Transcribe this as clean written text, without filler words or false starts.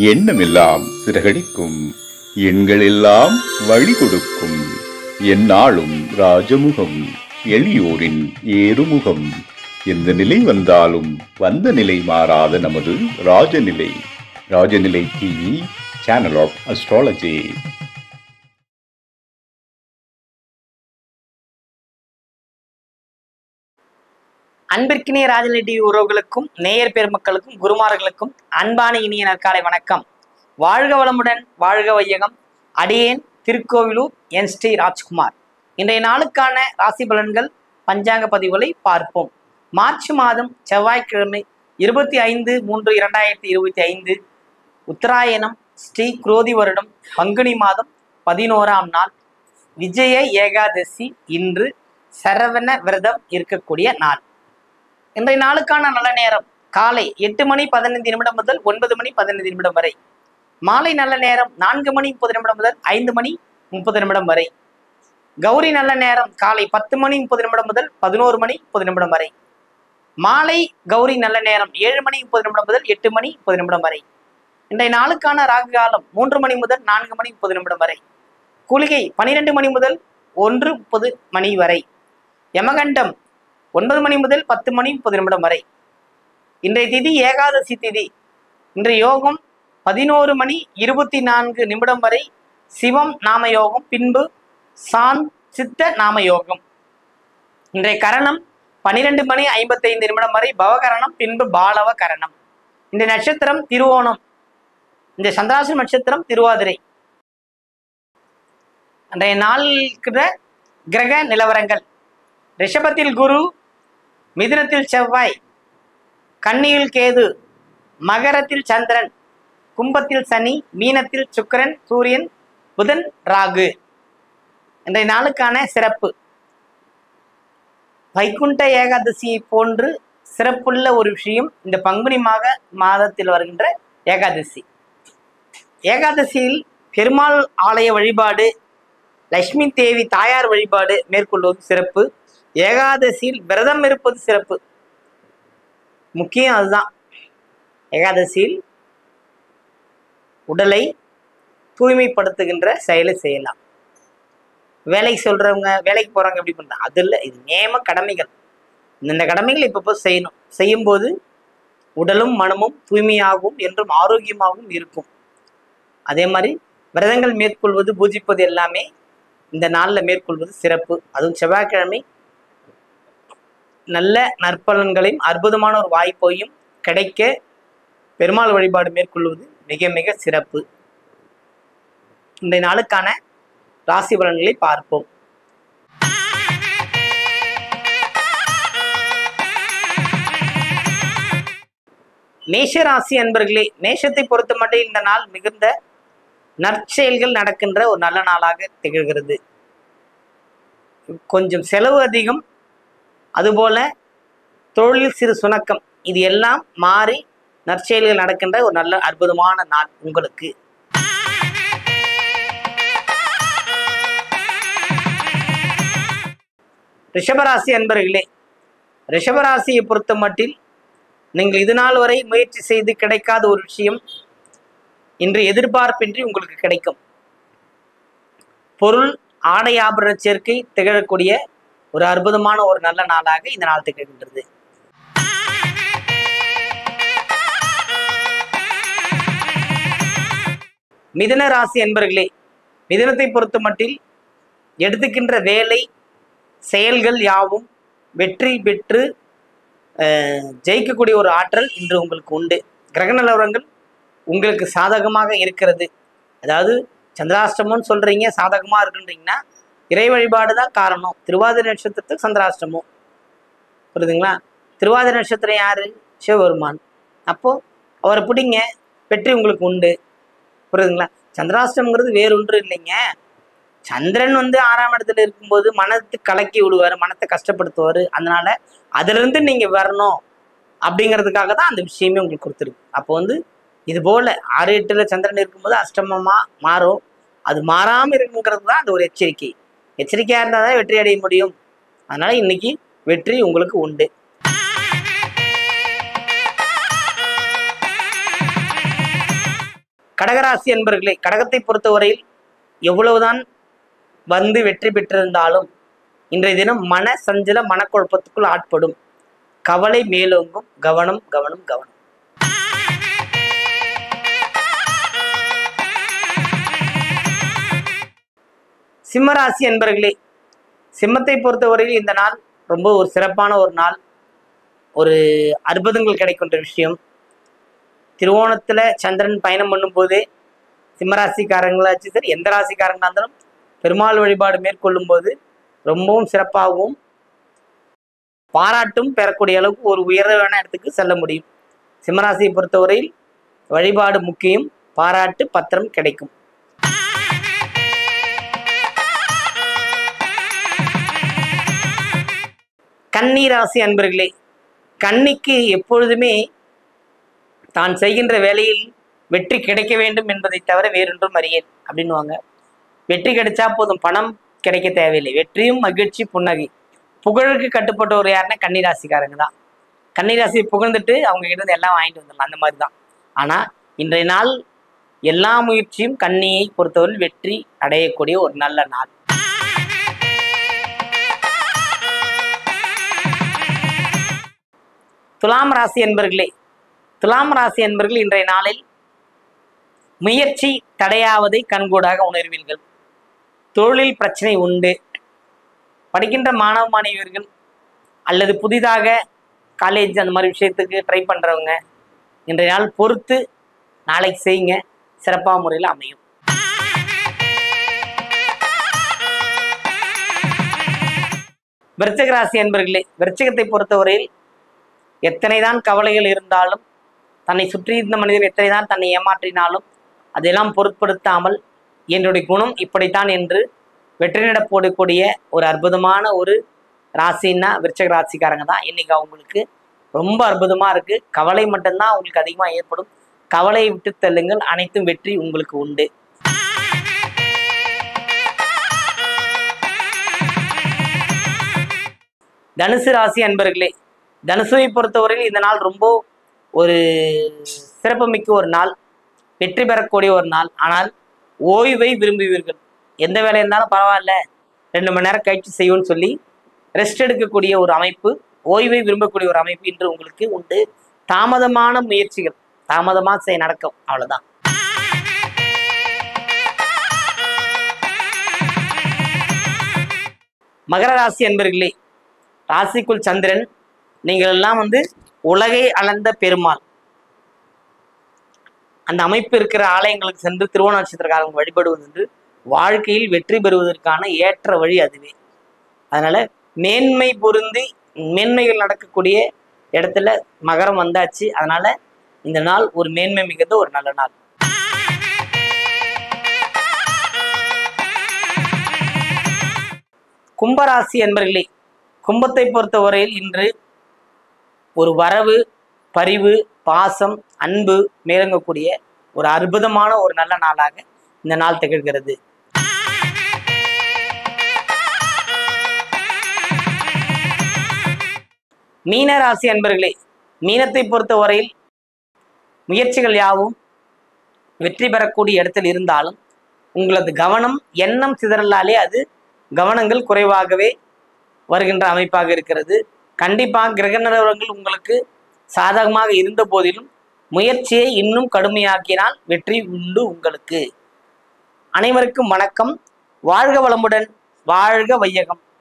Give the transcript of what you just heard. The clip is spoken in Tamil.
எண்ணமெல்லாம் சிறகடிக்கும், எண்களெல்லாம் வழி கொடுக்கும், எந்நாளும் ராஜமுகம், எளியோரின் ஏறுமுகம். எந்த நிலை வந்தாலும் வந்த நிலை மாறாத நமது Rajanilai. Rajanilai TV, channel of astrology. அன்பிற்கினிய ராஜநிலை டிவி உறவுகளுக்கும் நேயர் பெருமக்களுக்கும் குருமார்களுக்கும் அன்பான இனிய நற்காலை வணக்கம். வாழ்க வளமுடன், வாழ்க வையகம். அடியேன் திருக்கோவிலூர் என் ஸ்ரீ ராஜ்குமார். இன்றைய நாளுக்கான ராசி பலன்கள் பஞ்சாங்க பதிவுகளை பார்ப்போம். மார்ச் மாதம் செவ்வாய்க்கிழமை 25/3/2025 உத்தராயணம் ஸ்ரீ குரோதி வருடம் பங்குனி மாதம் 11ஆம் நாள், விஜய ஏகாதசி. இன்று சரவண விரதம் இருக்கக்கூடிய நாள். இன்றைய நாளுக்கான நல்ல நேரம் காலை 8:15 முதல் 9:15 வரை. மாலை நல்ல நேரம் 4:30 முதல் 5:30 வரை. கௌரி நல்ல நேரம் காலை 10:30 முதல் 11:30 வரை. மாலை கௌரி நல்ல நேரம் 7:30 முதல் 8:30 வரை. இன்றைய நாளுக்கான ராகு காலம் 3 மணி முதல் 4:30 வரை. குளிகை 12 மணி முதல் 1:30 வரை. யமகண்டம் 9 மணி முதல் 10:30 வரை. இன்றைய திதி ஏகாதசி திதி. இன்றைய யோகம் 11:24 வரை சிவம் நாம யோகம், பின்பு சித்த நாம யோகம். இன்றைய கரணம் 12:55 வரை பவகரணம், பின்பு பாலவ கரணம். இன்றைய நட்சத்திரம் திருவோணம். இந்த சந்திராசிரம நட்சத்திரம் திருவாதிரை. இன்றைய நாளுக்கிற கிரக நிலவரங்கள்: ரிஷபத்தில் குரு, மிதுனத்தில் செவ்வாய், கன்னியில் கேது, மகரத்தில் சந்திரன், கும்பத்தில் சனி, மீனத்தில் சுக்கிரன், சூரியன், புதன், ராகு. இன்றைய நாளுக்கான சிறப்பு: வைகுண்ட ஏகாதசியை போன்று சிறப்புள்ள ஒரு விஷயம் இந்த பங்குனி மாதத்தில் வருகின்ற ஏகாதசி. ஏகாதசியில் பெருமாள் ஆலய வழிபாடு, லட்சுமி தேவி தாயார் வழிபாடு மேற்கொள்வது சிறப்பு. ஏகாதசியில் விரதம் இருப்பது சிறப்பு. முக்கியம் அதுதான். ஏகாதசியில் உடலை தூய்மைப்படுத்துகின்ற செயலை செய்யலாம். வேலைக்கு சொல்றவங்க, வேலைக்கு போறவங்க எப்படி பண்றாங்க, அது இல்லை, இது நியம கடமைகள். இந்த கடமைகள் இப்போ செய்யணும். செய்யும்போது உடலும் மனமும் தூய்மையாகவும் என்றும் ஆரோக்கியமாகவும் இருக்கும். அதே மாதிரி விரதங்கள் மேற்கொள்வது, பூஜிப்பது எல்லாமே இந்த நாளில் மேற்கொள்வது சிறப்பு. அதுவும் செவ்வாய்க்கிழமை நல்ல நற்பலன்களையும் அற்புதமான ஒரு வாய்ப்பையும் கிடைக்க பெருமாள் வழிபாடு மேற்கொள்வது மிக மிக சிறப்பு. இன்றைய நாளுக்கான ராசி பலன்களை பார்ப்போம். மேஷ ராசி அன்பர்களே, மேஷத்தை பொறுத்த மட்டும் இந்த நாள் மிகுந்த நற்செயல்கள் நடக்கின்ற ஒரு நல்ல நாளாக திகழ்கிறது. கொஞ்சம் செலவு அதிகம், அதுபோல தொழில் சிறு சுணக்கம், இது எல்லாம் மாறி நற்செயல்கள் நடக்கின்ற ஒரு நல்ல அற்புதமான நாள் உங்களுக்கு. ரிஷபராசி அன்பர்களே, ரிஷபராசியை பொறுத்த மட்டில் நீங்கள் இது நாள் வரை முயற்சி செய்து கிடைக்காத ஒரு விஷயம் இன்று எதிர்பார்ப்பின்றி உங்களுக்கு கிடைக்கும். பொருள் ஆடை ஆபரண சேர்க்கை திகழக்கூடிய ஒரு அற்புதமான ஒரு நல்ல நாளாக இந்த நாள் திகழ்கின்றது. மிதுன ராசி அன்பர்களே, மிதுனத்தை பொறுத்த மட்டில் எடுத்துக்கின்ற வேலை செயல்கள் யாவும் வெற்றி பெற்று ஜெயிக்கக்கூடிய ஒரு ஆற்றல் இன்று உங்களுக்கு உண்டு. கிரக நிலவரங்கள் உங்களுக்கு சாதகமாக இருக்கிறது. அதாவது சந்திராஷ்டமம்னு சொல்றீங்க, சாதகமாக இருக்குன்றீங்கன்னா இறை வழிபாடு தான் காரணம். திருவாதிரை நட்சத்திரத்துக்கு சந்திராஷ்டமம், புரியுதுங்களா? திருவாதிரை நட்சத்திரம் யாரு? சிவபெருமான். அப்போ அவரை பிடிங்க, வெற்றி உங்களுக்கு உண்டு. புரியுதுங்களா? சந்திராஷ்டமங்கிறது வேறொன்று இல்லைங்க. சந்திரன் 6ஆம் இடத்துல இருக்கும்போது மனத்தை கலக்கி விடுவார், மனத்தை கஷ்டப்படுத்துவார். அதனால அதிலிருந்து நீங்க வரணும் அப்படிங்கிறதுக்காக தான் அந்த விஷயமே உங்களுக்கு கொடுத்துருக்கு. அப்போ இது போல 6, 8ல் சந்திரன் இருக்கும்போது அஷ்டமமா மாறும். அது மாறாமல் இருக்குங்கிறது தான் அது ஒரு எச்சரிக்கை. எச்சரிக்கையாக இருந்தால் தான் வெற்றி அடைய முடியும். அதனால இன்னைக்கு வெற்றி உங்களுக்கு உண்டு. கடகராசி என்பர்களே, கடகத்தை பொறுத்தவரையில் எவ்வளவுதான் வந்து வெற்றி பெற்றிருந்தாலும் இன்றைய தினம் மன சஞ்சல மனக்குழப்பத்துக்குள் ஆட்படும். கவலை மேலோங்கும். கவனம் கவனம் கவனம். சிம்மராசி என்பர்களே, சிம்மத்தை பொறுத்தவரையில் இந்த நாள் ரொம்ப ஒரு சிறப்பான ஒரு நாள். ஒரு அற்புதங்கள் கிடைக்கின்ற விஷயம். திருவோணத்துல சந்திரன் பயணம் பண்ணும்போதே சிம்மராசிக்காரங்களாச்சும் சரி, எந்த ராசிக்காரங்களாக இருந்தாலும் பெருமாள் வழிபாடு மேற்கொள்ளும் போது ரொம்பவும் சிறப்பாகவும் பாராட்டும் பெறக்கூடிய அளவுக்கு ஒரு உயர்வான இடத்துக்கு செல்ல முடியும். சிம்மராசியை பொறுத்தவரையில் வழிபாடு முக்கியம், பாராட்டு பத்திரம் கிடைக்கும். கன்னி ராசி அன்பர்களே, கன்னிக்கு எப்பொழுதுமே தான் செய்கின்ற வேலையில் வெற்றி கிடைக்க வேண்டும் என்பதை தவிர வேறொன்றும் அறியேன் அப்படின்வாங்க. வெற்றி கிடைச்சா போதும், பணம் கிடைக்க தேவையில்லை. வெற்றியும் மகிழ்ச்சி புன்னகை. புகழுக்கு கட்டுப்பட்டவர் யாருன்னா கன்னிராசிக்காரங்க தான். கன்னிராசியை புகழ்ந்துட்டு அவங்க கிட்ட இருந்து எல்லாம் வாங்கிட்டு வந்துடலாம், அந்த மாதிரி தான். ஆனால் இன்றைய நாள் எல்லா முயற்சியும் கன்னியை பொறுத்தவரை வெற்றி அடையக்கூடிய ஒரு நல்ல நாள். துலாம் ராசி என்பர்களே, துலாம் ராசி என்பர்கள் இன்றைய நாளில் முயற்சி தடையாவதை கண்கூடாக உணர்வீர்கள். தொழில் பிரச்சனை உண்டு. படிக்கின்ற மாணவ மாணவியர்கள் அல்லது புதிதாக காலேஜ் அந்த மாதிரி விஷயத்துக்கு ட்ரை பண்ணுறவங்க இன்றைய நாள் பொறுத்து நாளைக்கு செய்யுங்க, சிறப்பான முறையில் அமையும். விருச்சிக ராசி என்பர்களே, விருச்சிகத்தை பொறுத்தவரையில் எத்தனை தான் கவலைகள் இருந்தாலும், தன்னை சுற்றி இருந்த மனிதர் எத்தனை தான் தன்னை ஏமாற்றினாலும் அதெல்லாம் பொருட்படுத்தாமல் என்னுடைய குணம் இப்படித்தான் என்று வெற்றி நட போடக்கூடிய ஒரு அற்புதமான ஒரு ராசின்னா விருச்சிக ராசிக்காரங்க தான். இன்னைக்கு அவங்களுக்கு ரொம்ப அற்புதமாக இருக்குது. கவலை மட்டும்தான் அவங்களுக்கு அதிகமாக ஏற்படும். கவலையை விட்டு தள்ளுங்கள், அனைத்தும் வெற்றி உங்களுக்கு உண்டு. தனுசு ராசி அன்பர்களே, தனுசுவை பொறுத்தவரையில் இந்த நாள் ரொம்ப ஒரு சிறப்புமிக்க ஒரு நாள், வெற்றி பெறக்கூடிய ஒரு நாள். ஆனால் ஓய்வை விரும்புவீர்கள். எந்த வேலை இருந்தாலும் பரவாயில்ல, 2 மணி நேரம் கழிச்சு செய்வோன்னு சொல்லி ரெஸ்ட் எடுக்கக்கூடிய ஒரு அமைப்பு, ஓய்வை விரும்பக்கூடிய ஒரு அமைப்பு இன்று உங்களுக்கு உண்டு. தாமதமான முயற்சிகள் தாமதமாக நடக்கும், அவ்வளவுதான். மகர ராசி அன்பர்களே, ராசிக்குள் சந்திரன். நீங்கள் எல்லாம் உலகை அளந்த பெருமாள் அந்த அமைப்பு இருக்கிற ஆலயங்களுக்கு சென்று திருவோண நட்சத்திரக்காரங்க வழிபடுவது என்று வாழ்க்கையில் வெற்றி பெறுவதற்கான ஏற்ற வழி அதுவே. அதனால மேன்மை பொருந்தி மேன்மைகள் நடக்கக்கூடிய இடத்துல மகரம் வந்தாச்சு. அதனால இந்த நாள் ஒரு மேன்மை மிகுந்த ஒரு நல்ல நாள். கும்பராசி என்பர்களே, கும்பத்தை பொறுத்தவரையில் இன்று ஒரு வரவு, பரிவு, பாசம், அன்பு மேலங்கக்கூடிய ஒரு அற்புதமான ஒரு நல்ல நாளாக இந்த நாள் திகழ்கிறது. மீன ராசி அன்பர்களே, மீனத்தை பொறுத்தவரையில் முயற்சிகள் யாவும் வெற்றி பெறக்கூடிய இடத்தில் இருந்தாலும் உங்களது கவனம் எண்ணம் சிதறலாலே அது கவனங்கள் குறைவாகவே வருகின்ற அமைப்பாக இருக்கிறது. கண்டிப்பாக கிரக நிலவரங்கள் உங்களுக்கு சாதகமாக இருந்த போதிலும் முயற்சியை இன்னும் கடுமையாக்கினால் வெற்றி உண்டு உங்களுக்கு. அனைவருக்கும் வணக்கம். வாழ்க வளமுடன், வாழ்க வையகம்.